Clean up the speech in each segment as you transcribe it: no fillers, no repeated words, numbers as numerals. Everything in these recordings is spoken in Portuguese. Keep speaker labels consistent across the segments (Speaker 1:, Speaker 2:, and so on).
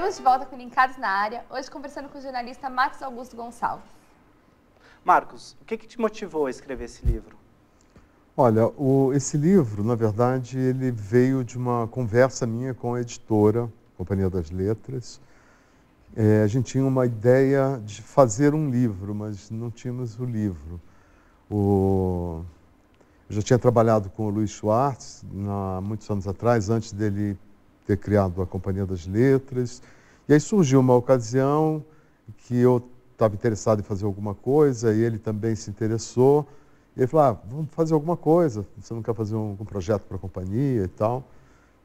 Speaker 1: Estamos de volta com Linkados na Área, hoje conversando com o jornalista Marcos Augusto Gonçalves.
Speaker 2: Marcos, o que te motivou a escrever esse livro?
Speaker 3: Olha, esse livro, na verdade, ele veio de uma conversa minha com a editora, Companhia das Letras. A gente tinha uma ideia de fazer um livro, mas não tínhamos o livro. Eu já tinha trabalhado com o Luiz Schwartz, há muitos anos atrás, antes dele ter criado a Companhia das Letras. E aí surgiu uma ocasião que eu estava interessado em fazer alguma coisa, e ele também se interessou. E ele falou, vamos fazer alguma coisa, você não quer fazer algum projeto para a companhia e tal?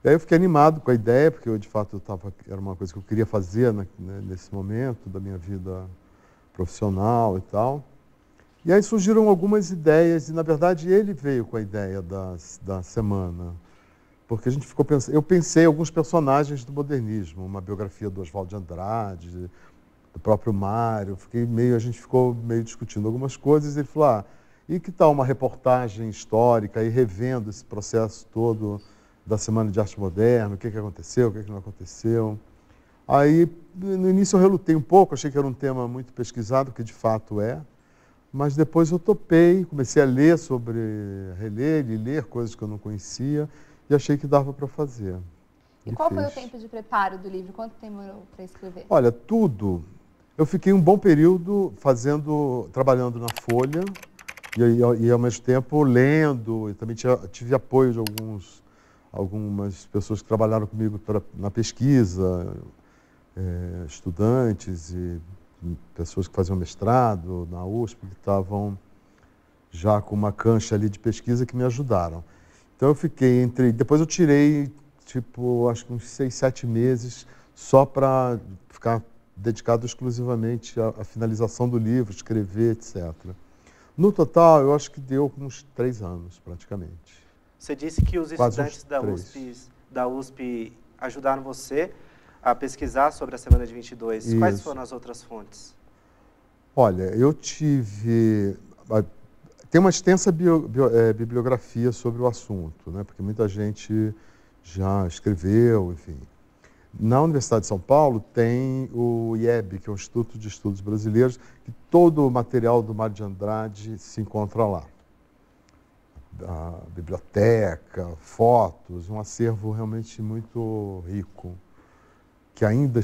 Speaker 3: E aí eu fiquei animado com a ideia, porque eu, de fato, era uma coisa que eu queria fazer nesse momento da minha vida profissional e tal. E aí surgiram algumas ideias, e na verdade ele veio com a ideia da semana. Porque a gente ficou pensando, eu pensei em alguns personagens do modernismo, uma biografia do Oswald de Andrade, do próprio Mário, a gente ficou meio discutindo algumas coisas, e ele falou, e que tal uma reportagem histórica, e revendo esse processo todo da Semana de Arte Moderna, o que aconteceu, o que não aconteceu. Aí, no início eu relutei um pouco, achei que era um tema muito pesquisado, que de fato é, mas depois eu topei, comecei a ler reler e ler coisas que eu não conhecia, e achei que dava para fazer.
Speaker 1: E qual foi o tempo de preparo do livro? Quanto tempo demorou para escrever?
Speaker 3: Olha, tudo. Eu fiquei um bom período trabalhando na Folha e ao mesmo tempo lendo, e também tive apoio de algumas pessoas que trabalharam comigo na pesquisa, estudantes e pessoas que faziam mestrado na USP, que estavam já com uma cancha ali de pesquisa que me ajudaram. Então eu fiquei depois eu tirei, acho que uns 6, 7 meses só para ficar dedicado exclusivamente à finalização do livro, escrever, etc. No total, eu acho que deu uns 3 anos, praticamente.
Speaker 2: Você disse que os estudantes da USP ajudaram você a pesquisar sobre a Semana de 22. Isso. Quais foram as outras fontes?
Speaker 3: Olha, eu tem uma extensa bibliografia sobre o assunto, né? Porque muita gente já escreveu, enfim. Na Universidade de São Paulo tem o IEB, que é o Instituto de Estudos Brasileiros, que todo o material do Mário de Andrade se encontra lá. A biblioteca, fotos, um acervo realmente muito rico, que ainda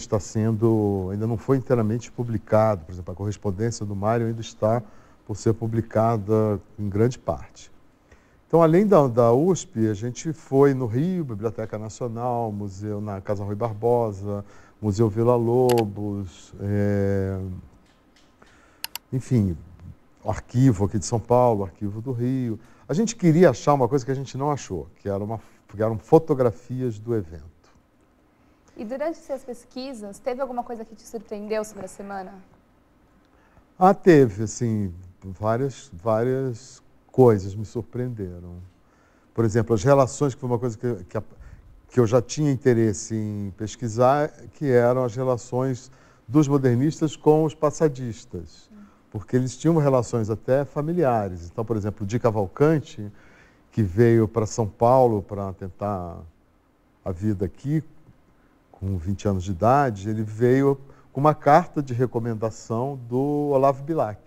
Speaker 3: não foi inteiramente publicado. Por exemplo, a correspondência do Mário ainda está por ser publicada em grande parte. Então, além da USP, a gente foi no Rio, Biblioteca Nacional, museu na Casa Rui Barbosa, Museu Vila Lobos, enfim, arquivo aqui de São Paulo, arquivo do Rio. A gente queria achar uma coisa que a gente não achou, que eram fotografias do evento.
Speaker 1: E durante suas pesquisas, teve alguma coisa que te surpreendeu sobre a semana?
Speaker 3: Teve, assim, várias coisas me surpreenderam. Por exemplo, as relações, que foi uma coisa que eu já tinha interesse em pesquisar, que eram as relações dos modernistas com os passadistas, porque eles tinham relações até familiares. Então, por exemplo, o Di Cavalcanti, que veio para São Paulo para tentar a vida aqui, com 20 anos de idade, ele veio com uma carta de recomendação do Olavo Bilac.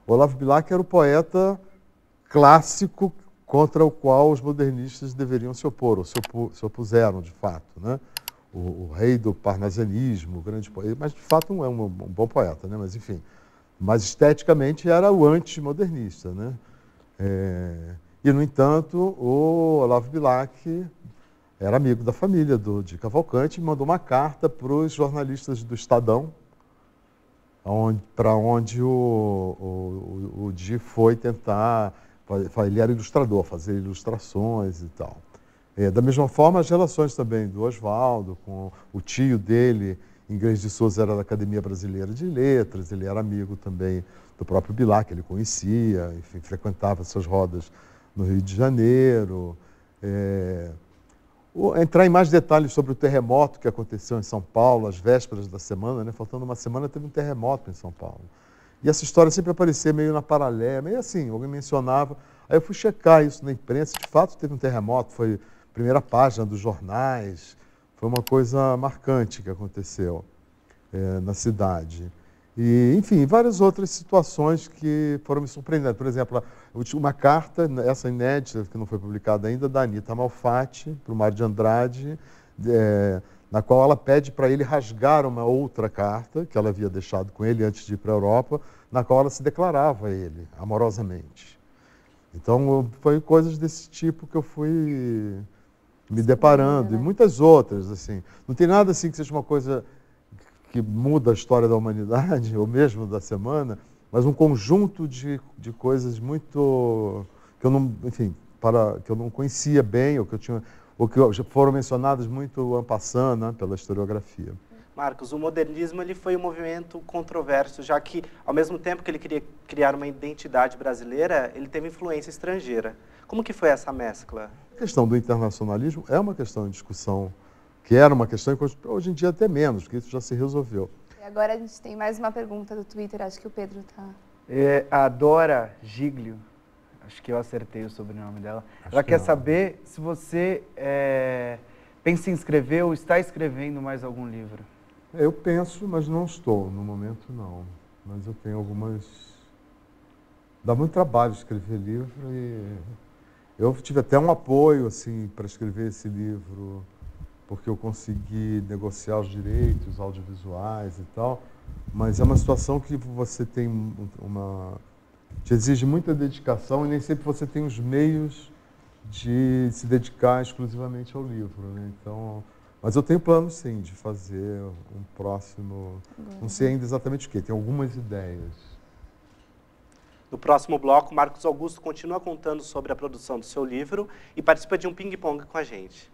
Speaker 3: O Olavo Bilac era o poeta clássico contra o qual os modernistas deveriam se opor, ou se opuseram, de fato, né? O rei do parnasianismo, o grande poeta, mas de fato não é um bom poeta, né? Mas enfim, mas esteticamente era o antimodernista, né? E, no entanto, o Olavo Bilac era amigo da família de Cavalcanti e mandou uma carta para os jornalistas do Estadão, para onde o Di foi tentar. Ele era ilustrador, fazer ilustrações e tal. Da mesma forma, as relações também do Oswaldo com o tio dele, Inglês de Souza, era da Academia Brasileira de Letras, ele era amigo também do próprio Bilac, ele conhecia, enfim, frequentava essas rodas no Rio de Janeiro. Entrar em mais detalhes sobre o terremoto que aconteceu em São Paulo, às vésperas da semana, né? Faltando uma semana, teve um terremoto em São Paulo. E essa história sempre aparecia meio na paralela, meio assim, alguém mencionava. Aí eu fui checar isso na imprensa, de fato teve um terremoto, foi primeira página dos jornais, Foi uma coisa marcante que aconteceu na cidade. E, enfim, várias outras situações que foram me surpreendendo. Por exemplo, uma carta, essa inédita, que não foi publicada ainda, da Anita Malfatti, para o Mário de Andrade, na qual ela pede para ele rasgar uma outra carta que ela havia deixado com ele antes de ir para a Europa, na qual ela se declarava a ele, amorosamente. Então, foi coisas desse tipo que eu fui me deparando, e muitas outras, assim. Não tem nada assim que seja uma coisa que muda a história da humanidade, ou mesmo da semana, mas um conjunto de coisas muito, que eu não, enfim, que eu não conhecia bem, ou que já foram mencionadas muito en passant, né, pela historiografia.
Speaker 2: Marcos, o modernismo ele foi um movimento controverso, já que, ao mesmo tempo que ele queria criar uma identidade brasileira, ele teve influência estrangeira. Como que foi essa mescla?
Speaker 3: A questão do internacionalismo é uma questão de discussão, que era uma questão, e hoje em dia até menos, porque isso já se resolveu.
Speaker 1: E agora a gente tem mais uma pergunta do Twitter, acho que o Pedro está...
Speaker 4: A Dora Giglio, acho que eu acertei o sobrenome dela, ela quer saber se você pensa em escrever ou está escrevendo mais algum livro.
Speaker 3: Eu penso, mas não estou, no momento não. Mas eu tenho algumas... Dá muito trabalho escrever livro e eu tive até um apoio assim, para escrever esse livro, porque eu consegui negociar os direitos audiovisuais e tal, mas é uma situação que você tem te exige muita dedicação e nem sempre você tem os meios de se dedicar exclusivamente ao livro, né? Então, mas eu tenho planos sim de fazer um próximo, não sei ainda exatamente o que, tenho algumas ideias.
Speaker 2: No próximo bloco, Marcos Augusto continua contando sobre a produção do seu livro e participa de um ping-pong com a gente.